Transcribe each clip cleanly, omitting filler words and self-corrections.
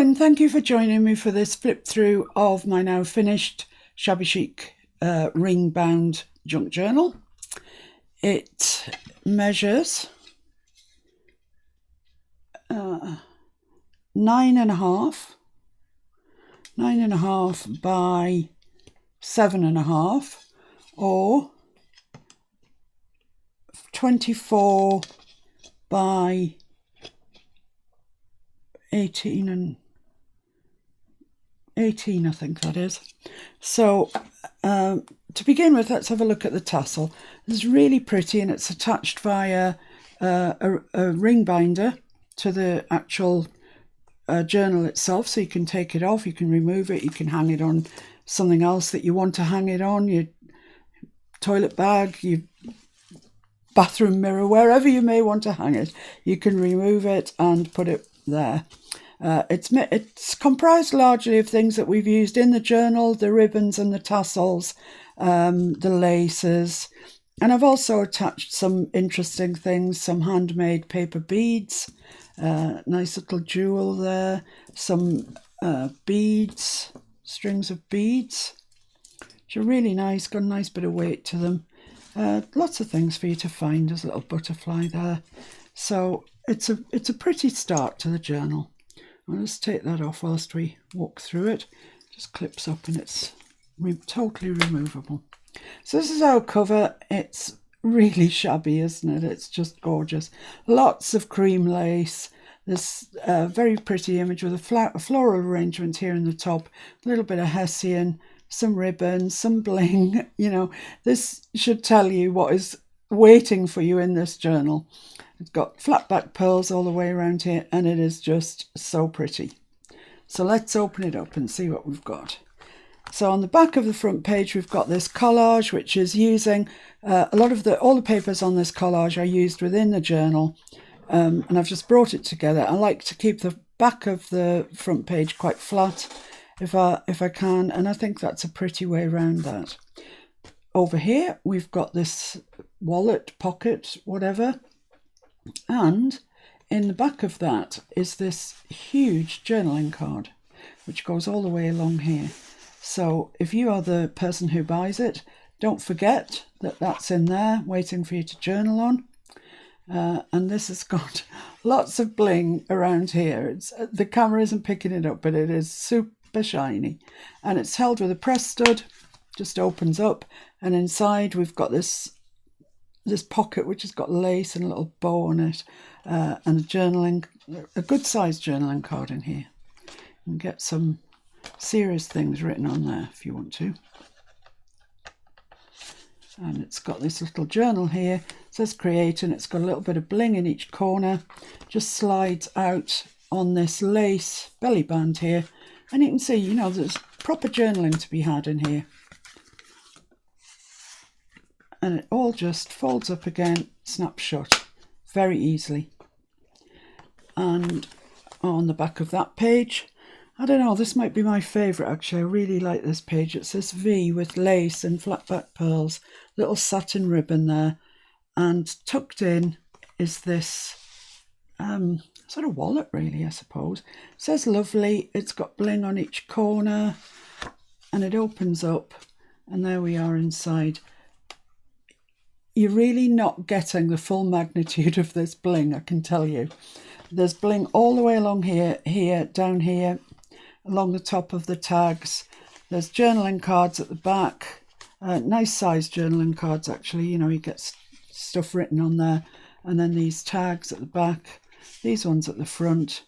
and thank you for joining me for this flip through of my now finished Shabby Chic ring bound junk journal. It measures 9.5 by 7.5 or 24 by 18, I think that is. So to begin with, let's have a look at the tassel. It's really pretty, and it's attached via a ring binder to the actual journal itself, so you can take it off, you can remove it, you can hang it on something else that you want to hang it on, your toilet bag, your bathroom mirror, wherever you may want to hang it. You can remove it and put it there. It's comprised largely of things that we've used in the journal, the ribbons and the tassels, the laces, and I've also attached some interesting things, some handmade paper beads, nice little jewel there, some beads, strings of beads, which are really nice, got a nice bit of weight to them. Lots of things for you to find. There's a little butterfly there. So it's a pretty start to the journal. I'll just take that off whilst we walk through it. Just clips up and it's totally removable. So this is our cover. It's really shabby, isn't it? It's just gorgeous. Lots of cream lace. This very pretty image with a floral arrangement here in the top. A little bit of hessian, some ribbons, some bling. You know, this should tell you what is waiting for you in this journal. It's got flat back pearls all the way around here, and it is just so pretty. So let's open it up and see what we've got. So on the back of the front page, we've got this collage, which is using all the papers on this collage are used within the journal, and I've just brought it together. I like to keep the back of the front page quite flat if I can, and I think that's a pretty way around that. Over here, we've got this wallet, pocket, whatever. And in the back of that is this huge journaling card, which goes all the way along here. So if you are the person who buys it, don't forget that that's in there waiting for you to journal on. And this has got lots of bling around here. The camera isn't picking it up, but it is super shiny. And it's held with a press stud, just opens up. And inside we've got this pocket which has got lace and a little bow on it, and a good sized journaling card in here. You can get some serious things written on there if you want to. And it's got this little journal here, it says create, and it's got a little bit of bling in each corner, just slides out on this lace belly band here, and you can see, you know, there's proper journaling to be had in here. And it all just folds up again, snaps shut very easily. And on the back of that page, I don't know, this might be my favourite actually. I really like this page. It's this V with lace and flat back pearls, little satin ribbon there, and tucked in is this sort of wallet really, I suppose. It says lovely, it's got bling on each corner, and it opens up, and there we are inside. You're really not getting the full magnitude of this bling, I can tell you. There's bling all the way along here, down here, along the top of the tags. There's journaling cards at the back, nice sized journaling cards actually, you know, you get stuff written on there. And then these tags at the back, these ones at the front,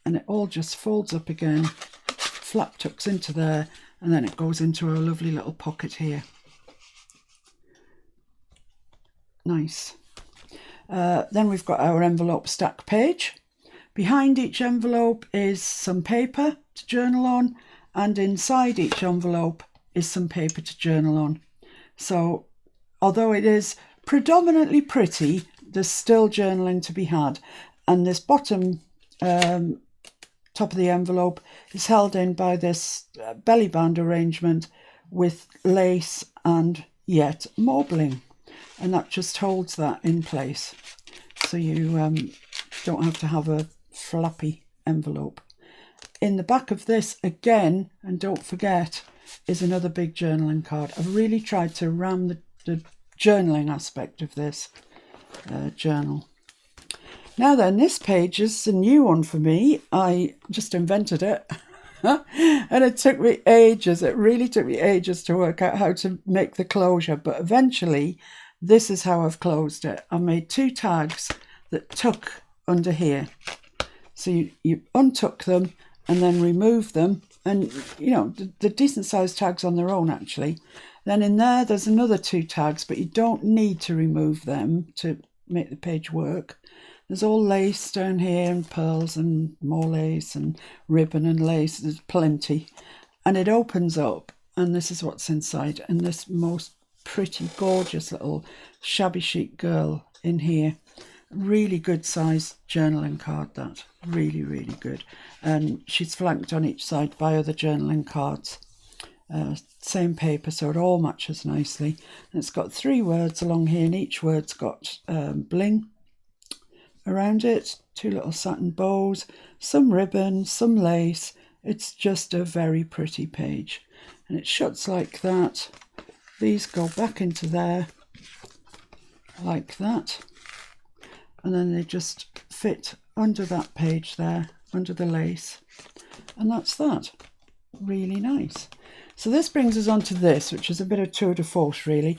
and it all just folds up again, flap tucks into there, and then it goes into a lovely little pocket here. Nice. Then we've got our envelope stack page. Behind each envelope is some paper to journal on, and inside each envelope is some paper to journal on. So although it is predominantly pretty, there's still journaling to be had. And this bottom top of the envelope is held in by this belly band arrangement with lace and yet more bling. And that just holds that in place. So you don't have to have a floppy envelope. in the back of this again, and don't forget, is another big journaling card. I've really tried to ram the journaling aspect of this journal. Now then, this page is a new one for me. I just invented it. And it took me ages. It really took me ages to work out how to make the closure. But eventually, this is how I've closed it. I made 2 tags that tuck under here. So you untuck them and then remove them. And, you know, the decent sized tags on their own, actually. Then in there's another 2 tags, but you don't need to remove them to make the page work. There's all lace down here and pearls and more lace and ribbon and lace. There's plenty. And it opens up and this is what's inside. And this most pretty, gorgeous little Shabby Chic girl in here. Really good size journaling card, that. Really, really good. And she's flanked on each side by other journaling cards. Same paper, so it all matches nicely. And it's got 3 words along here and each word's got bling around it, 2 little satin bows, some ribbon, some lace. It's just a very pretty page. And it shuts like that. These go back into there like that. And then they just fit under that page there, under the lace. And that's that. Really nice. So this brings us on to this, which is a bit of tour de force, really.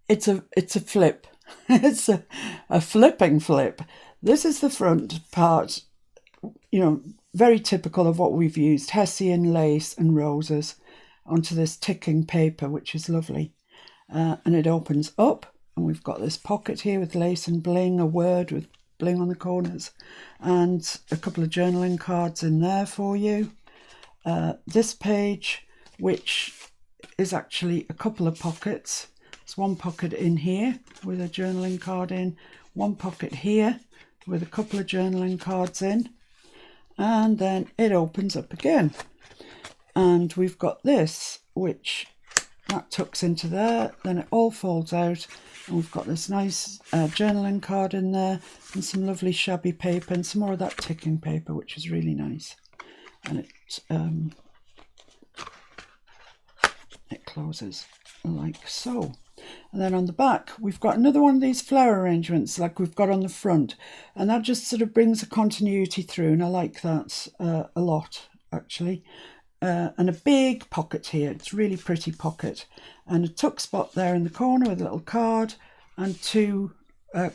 It's a flip. It's a flipping flip. This is the front part, you know, very typical of what we've used. Hessian lace and roses onto this ticking paper, which is lovely. And it opens up and we've got this pocket here with lace and bling, a word with bling on the corners, and a couple of journaling cards in there for you. This page, which is actually a couple of pockets. There's one pocket in here with a journaling card in, one pocket here with a couple of journaling cards in, and then it opens up again. And we've got this, which that tucks into there, then it all folds out, and we've got this nice journaling card in there, and some lovely shabby paper, and some more of that ticking paper, which is really nice. And it closes like so. And then on the back, we've got another one of these flower arrangements like we've got on the front. And that just sort of brings a continuity through. And I like that a lot, actually. And a big pocket here. It's a really pretty pocket. And a tuck spot there in the corner with a little card. And 2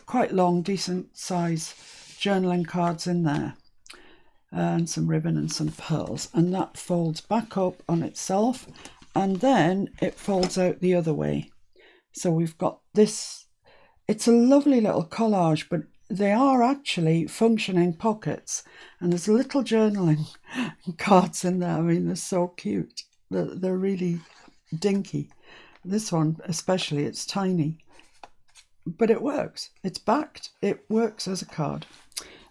quite long, decent size journaling cards in there. And some ribbon and some pearls. And that folds back up on itself. And then it folds out the other way. So we've got this, it's a lovely little collage, but they are actually functioning pockets. And there's little journaling cards in there. I mean, they're so cute. They're really dinky. This one especially, it's tiny. But it works. It's backed. It works as a card.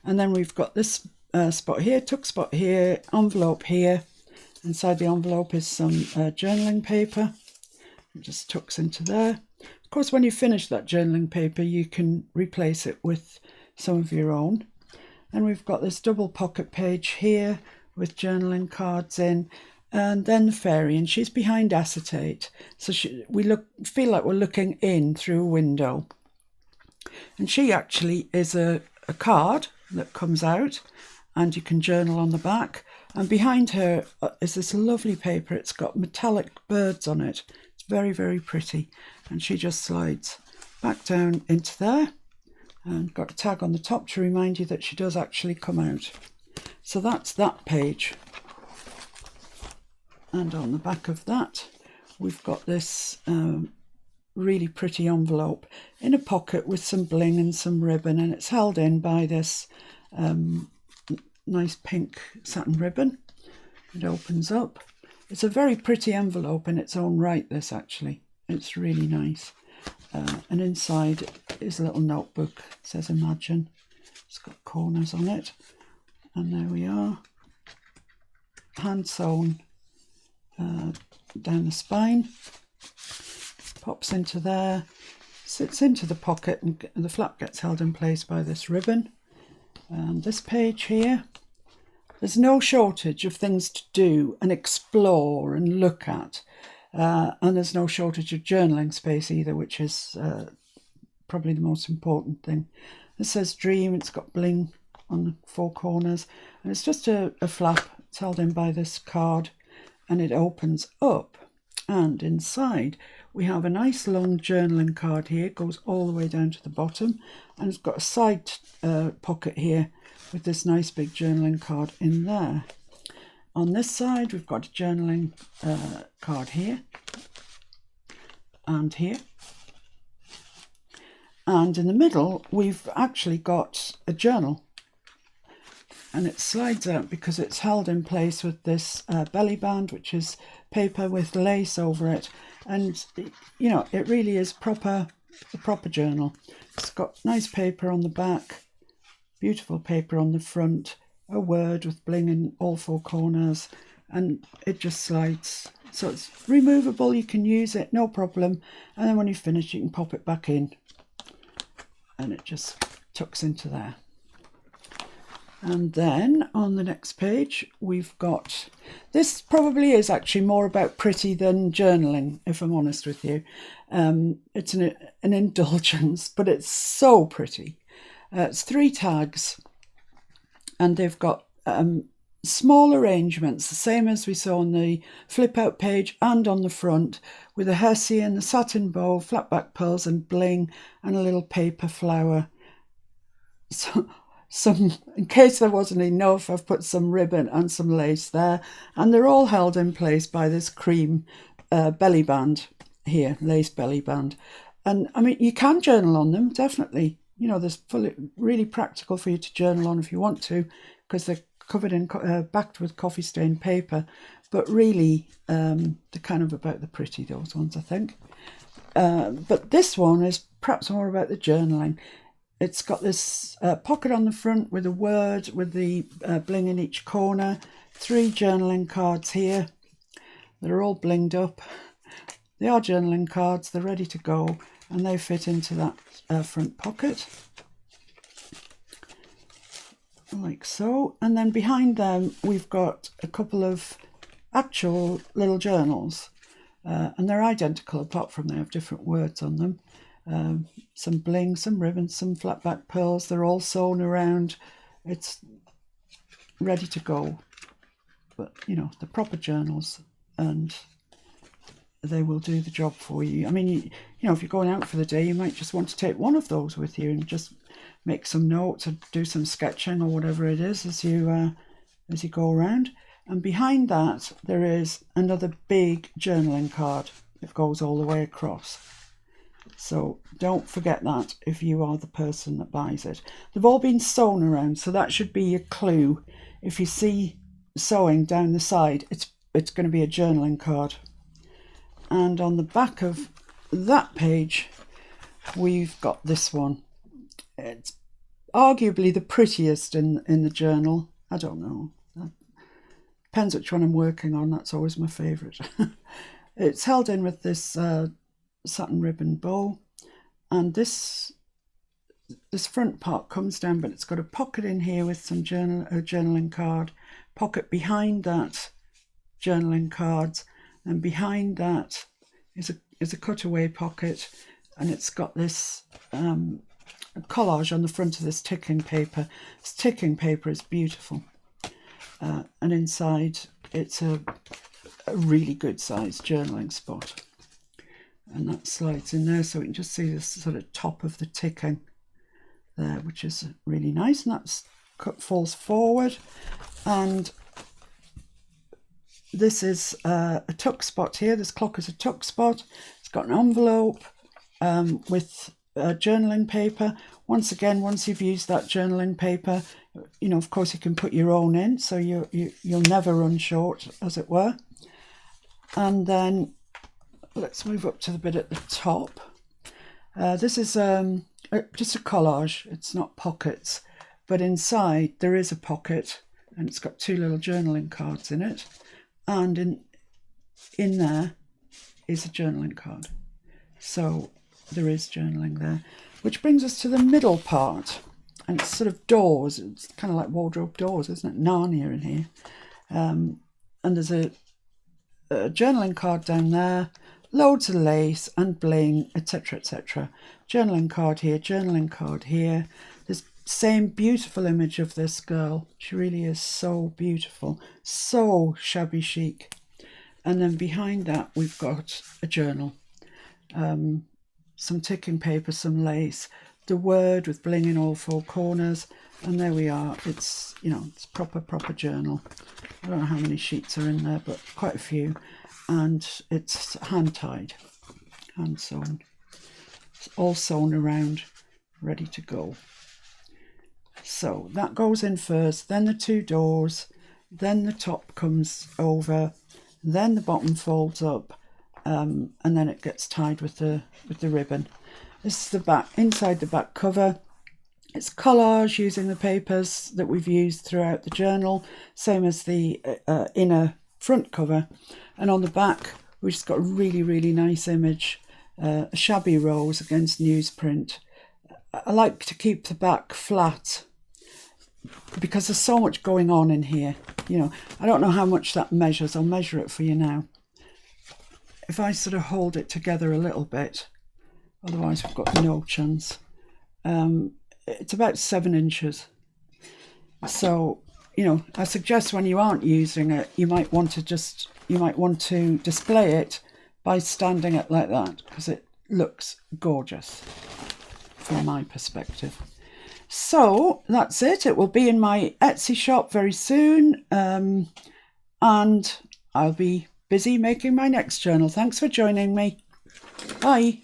And then we've got this spot here, tuck spot here, envelope here. Inside the envelope is some journaling paper. It just tucks into there. Of course, when you finish that journaling paper, you can replace it with some of your own. And we've got this double pocket page here with journaling cards in, and then the fairy, and she's behind acetate. So we feel like we're looking in through a window. And she actually is a card that comes out, and you can journal on the back. And behind her is this lovely paper. It's got metallic birds on it. It's very, very pretty. And she just slides back down into there. And got a tag on the top to remind you that she does actually come out. So that's that page. And on the back of that, we've got this really pretty envelope in a pocket with some bling and some ribbon. And it's held in by this nice pink satin ribbon. It opens up. It's a very pretty envelope in its own right, this actually. It's really nice. And inside is a little notebook. It says Imagine. It's got corners on it. And there we are. Hand sewn down the spine. Pops into there. Sits into the pocket, and the flap gets held in place by this ribbon. And this page here, there's no shortage of things to do and explore and look at. And there's no shortage of journaling space either, which is probably the most important thing. It says Dream, it's got bling on the four corners, and it's just a flap. It's held in by this card, and it opens up, and inside we have a nice long journaling card here. It goes all the way down to the bottom, and it's got a side pocket here with this nice big journaling card in there. On this side we've got a journaling card here and here, and in the middle we've actually got a journal, and it slides out because it's held in place with this belly band, which is paper with lace over it. And you know, it really is a proper journal. It's got nice paper on the back, beautiful paper on the front, a word with bling in all four corners, and it just slides. So it's removable, you can use it, no problem. And then when you finish, you can pop it back in, and it just tucks into there. And then on the next page, we've got, this probably is actually more about pretty than journaling, if I'm honest with you. It's an indulgence, but it's so pretty. It's 3 tags, and they've got small arrangements, the same as we saw on the flip out page and on the front, with a hessian, a satin bow, flat back pearls and bling, and a little paper flower. So, in case there wasn't enough, I've put some ribbon and some lace there, and they're all held in place by this cream belly band here, lace belly band. And I mean, you can journal on them, definitely. You know, there's really practical for you to journal on if you want to, because they're covered in backed with coffee stained paper. But really, they're kind of about the pretty, those ones, I think. But this one is perhaps more about the journaling. It's got this pocket on the front with a word with the bling in each corner. 3 journaling cards here. They're all blinged up. They are journaling cards. They're ready to go, and they fit into that front pocket, like so. And then behind them we've got a couple of actual little journals, and they're identical apart from they have different words on them. Some bling, some ribbons, some flat back pearls. They're all sewn around. It's ready to go. But you know, the proper journals, and they will do the job for you. I mean, you know, if you're going out for the day, you might just want to take one of those with you and just make some notes or do some sketching or whatever it is as you go around. And behind that there is another big journaling card that goes all the way across. So don't forget that if you are the person that buys it. They've all been sewn around, so that should be a clue. If you see sewing down the side, it's going to be a journaling card. And on the back of that page, we've got this one. It's arguably the prettiest in the journal. I don't know. Depends which one I'm working on. That's always my favourite. It's held in with this satin ribbon bow, and this front part comes down, but it's got a pocket in here with some journaling card, pocket behind that journaling cards, and behind that is a cutaway pocket, and it's got this collage on the front of this ticking paper. This ticking paper is beautiful, and inside it's a really good sized journaling spot. And that slides in there, so we can just see this sort of top of the ticking there, which is really nice. And that falls forward, and this is a tuck spot here. This clock is a tuck spot. It's got an envelope with journaling paper. Once again, once you've used that journaling paper, you know, of course you can put your own in, so you'll never run short, as it were. And then let's move up to the bit at the top. This is just a collage. It's not pockets, but inside there is a pocket, and it's got 2 little journaling cards in it, and in there is a journaling card. So there is journaling there, which brings us to the middle part. and it's sort of doors. It's kind of like wardrobe doors, isn't it? Narnia in here. And there's a journaling card down there, loads of lace and bling, etc, etc. Journaling card here, journaling card here. This same beautiful image of this girl. She really is so beautiful, so shabby chic. And then behind that we've got a journal, some ticking paper, some lace, the word with bling in all four corners, and there we are. It's, you know, it's proper journal. I don't know how many sheets are in there, but quite a few, and it's hand tied, hand sewn. It's all sewn around, ready to go. So that goes in first, then the two doors, then the top comes over, then the bottom folds up, and then it gets tied with the ribbon. This is the back, inside the back cover. It's collage using the papers that we've used throughout the journal, same as the inner front cover. And on the back, we've just got a really nice image, a shabby rose against newsprint. I like to keep the back flat because there's so much going on in here. You know, I don't know how much that measures. I'll measure it for you now. If I sort of hold it together a little bit, otherwise we've got no chance. It's about 7 inches. So, you know, I suggest when you aren't using it, you might want to display it by standing it like that, because it looks gorgeous from my perspective. So that's it. It will be in my Etsy shop very soon, and I'll be busy making my next journal. Thanks for joining me. Bye.